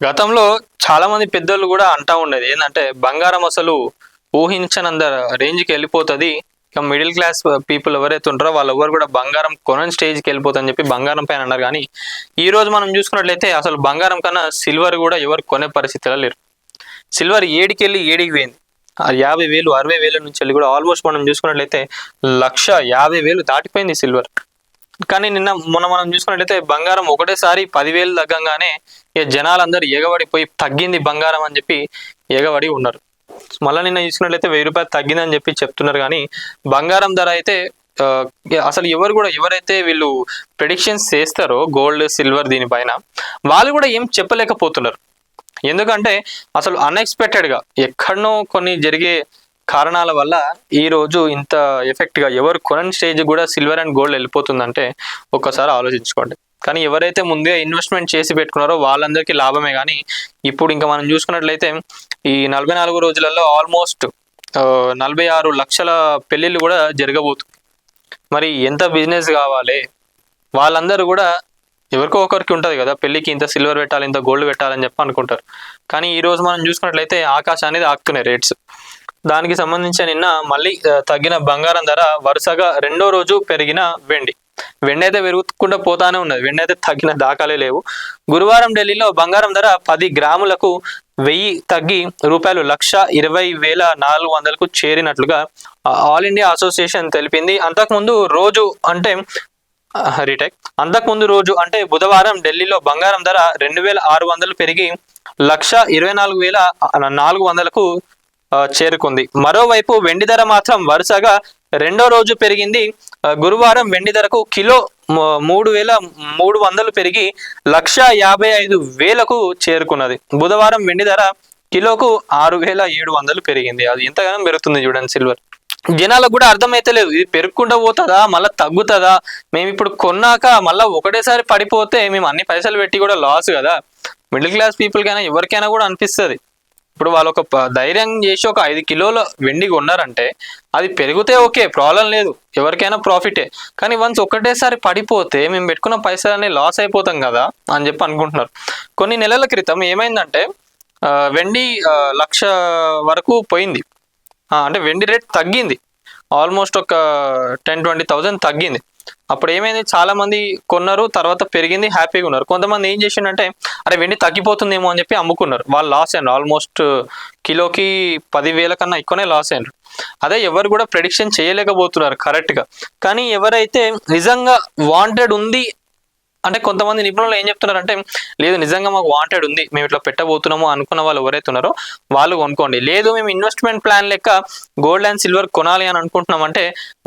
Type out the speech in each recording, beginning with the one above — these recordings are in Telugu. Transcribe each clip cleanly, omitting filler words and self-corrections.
గతంలో చాలా మంది పెద్దోళ్ళు కూడా అంటా ఉండేది ఏంటంటే బంగారం అసలు ఊహించనంత రేంజ్కి వెళ్ళిపోతుంది. ఇక మిడిల్ క్లాస్ పీపుల్ ఎవరైతే ఉంటారో వాళ్ళు ఎవరు కూడా బంగారం కొనని స్టేజ్కి వెళ్ళిపోతుందని చెప్పి బంగారం పైన అన్నారు. కానీ ఈ రోజు మనం చూసుకున్నట్లయితే అసలు బంగారం కన్నా సిల్వర్ కూడా ఎవరు కొనే పరిస్థితిలో లేరు. సిల్వర్ ఏడికెళ్ళి ఏడికి పోయింది. 50,000 60,000 నుంచి వెళ్ళి కూడా ఆల్మోస్ట్ మనం చూసుకున్నట్లయితే 1,50,000 దాటిపోయింది సిల్వర్. కానీ మొన్న మనం చూసుకున్నట్లయితే బంగారం ఒకటేసారి 10,000 తగ్గంగానే ఇక జనాలందరూ ఎగబడిపోయి తగ్గింది బంగారం అని చెప్పి ఎగబడి ఉన్నారు. మళ్ళీ నిన్న చూసుకున్నట్లయితే 1,000 రూపాయలు తగ్గిందని చెప్పి చెప్తున్నారు. కానీ బంగారం ధర అయితే అసలు ఎవరైతే వీళ్ళు ప్రెడిక్షన్స్ చేస్తారో గోల్డ్ సిల్వర్ దీనిపైన వాళ్ళు కూడా ఏం చెప్పలేకపోతున్నారు. ఎందుకంటే అసలు అన్ఎక్స్పెక్టెడ్గా ఎక్కడనో కొన్ని జరిగే కారణాల వల్ల ఈ రోజు ఇంత ఎఫెక్ట్గా ఎవరు కొనని స్టేజ్ కూడా సిల్వర్ అండ్ గోల్డ్ వెళ్ళిపోతుందంటే ఒక్కసారి ఆలోచించుకోండి. కానీ ఎవరైతే ముందే ఇన్వెస్ట్మెంట్ చేసి పెట్టుకున్నారో వాళ్ళందరికీ లాభమే. కానీ ఇప్పుడు ఇంకా మనం చూసుకున్నట్లయితే ఈ 44 రోజులలో ఆల్మోస్ట్ 46 లక్షల పెళ్ళిళ్ళు కూడా జరగబోతుంది. మరి ఎంత బిజినెస్ కావాలి? వాళ్ళందరూ కూడా ఎవరికో ఒకరికి ఉంటుంది కదా, పెళ్ళికి ఇంత సిల్వర్ పెట్టాలి, ఇంత గోల్డ్ పెట్టాలని చెప్పి అనుకుంటారు. కానీ ఈ రోజు మనం చూసుకున్నట్లయితే ఆకాశం అనేది ఆకుతున్నాయి రేట్స్. దానికి సంబంధించి నిన్న మళ్ళీ తగ్గిన బంగారం ధర వరుసగా రెండో రోజు పెరిగిన వెండి అయితే పెరుగుకుండా పోతానే ఉన్నది. వెండి అయితే తగ్గిన దాఖలే లేవు. గురువారం ఢిల్లీలో బంగారం ధర 10 గ్రాములకు 1000 తగ్గి రూపాయలు 1,20,400కు చేరినట్లుగా ఆల్ ఇండియా అసోసియేషన్ తెలిపింది. అంతకుముందు రోజు అంటే బుధవారం ఢిల్లీలో బంగారం ధర 2,600 పెరిగి 1,24,400కు చేరుకుంది. మరోవైపు వెండి ధర మాత్రం వరుసగా రెండో రోజు పెరిగింది. గురువారం వెండి ధరకు కిలో 3,300 పెరిగి 1,55,000కు చేరుకున్నది. బుధవారం వెండి ధర కిలోకు 6,700 పెరిగింది. అది ఎంతగానో పెరుగుతుంది చూడండి సిల్వర్. జనాలకు కూడా అర్థమైతే లేదు, ఇది పెరుగుకుంటూ పోతుందా మళ్ళీ తగ్గుతుందా, మేము ఇప్పుడు కొన్నాక మళ్ళీ ఒకటేసారి పడిపోతే మేము అన్ని పైసలు పెట్టి కూడా లాస్ కదా. మిడిల్ క్లాస్ పీపుల్కైనా ఎవరికైనా కూడా అనిపిస్తుంది. ఇప్పుడు వాళ్ళు ఒక ధైర్యం చేసి ఒక 5 కిలోల వెండి కొన్నారంటే అది పెరిగితే ఓకే, ప్రాబ్లం లేదు, ఎవరికైనా ప్రాఫిటే. కానీ వన్స్ ఒకటేసారి పడిపోతే మేము పెట్టుకున్న పైసలన్నీ లాస్ అయిపోతాం కదా అని చెప్పి అనుకుంటున్నారు. కొన్ని నెలల క్రితం ఏమైందంటే వెండి 1,00,000 వరకు పోయింది. అంటే వెండి రేట్ తగ్గింది, ఆల్మోస్ట్ ఒక 10,000-20,000 తగ్గింది. అప్పుడు ఏమైంది, చాలా మంది కొన్నారు, తర్వాత పెరిగింది, హ్యాపీగా ఉన్నారు. కొంతమంది ఏం చేసిండంటే అరే వెండి తగ్గిపోతుందేమో అని చెప్పి అమ్ముకున్నారు. వాళ్ళు లాస్ అయినారు, ఆల్మోస్ట్ కిలోకి 10,000 కన్నా ఎక్కువనే లాస్ అయినారు. అదే ఎవరు కూడా ప్రెడిక్షన్ చేయలేకపోతున్నారు కరెక్ట్గా. కానీ ఎవరైతే నిజంగా వాంటెడ్ ఉంది అంటే కొంతమంది నిపుణులు ఏం చెప్తున్నారంటే లేదు నిజంగా మాకు వాంటెడ్ ఉంది, మేము ఇట్లా పెట్టబోతున్నాము అనుకున్న వాళ్ళు ఎవరైతే ఉన్నారో వాళ్ళు కొనుక్కోండి. లేదు మేము ఇన్వెస్ట్మెంట్ ప్లాన్ లెక్క గోల్డ్ అండ్ సిల్వర్ కొనాలి అని అనుకుంటున్నామంటే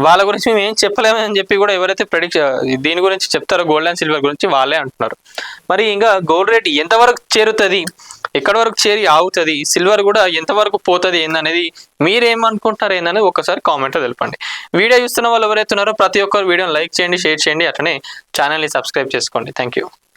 వాళ్ళ గురించి మేము ఏం చెప్పలేమని చెప్పి కూడా ఎవరైతే దీని గురించి చెప్తారో గోల్డ్ అండ్ సిల్వర్ గురించి వాళ్ళే అంటున్నారు. మరి ఇంకా గోల్డ్ రేట్ ఎంతవరకు చేరుతుంది, ఎక్కడి వరకు చేరి ఆగుతుంది, సిల్వర్ కూడా ఎంతవరకు పోతుంది ఏందనేది మీరేమనుకుంటున్నారు ఏందనేది ఒకసారి కామెంట్లో తెలపండి. వీడియో చూస్తున్న వాళ్ళు ఎవరైతే ఉన్నారో ప్రతి ఒక్కరు వీడియోని లైక్ చేయండి, షేర్ చేయండి, అట్లనే ఛానల్ని సబ్స్క్రైబ్ చేసుకోండి. Thank you.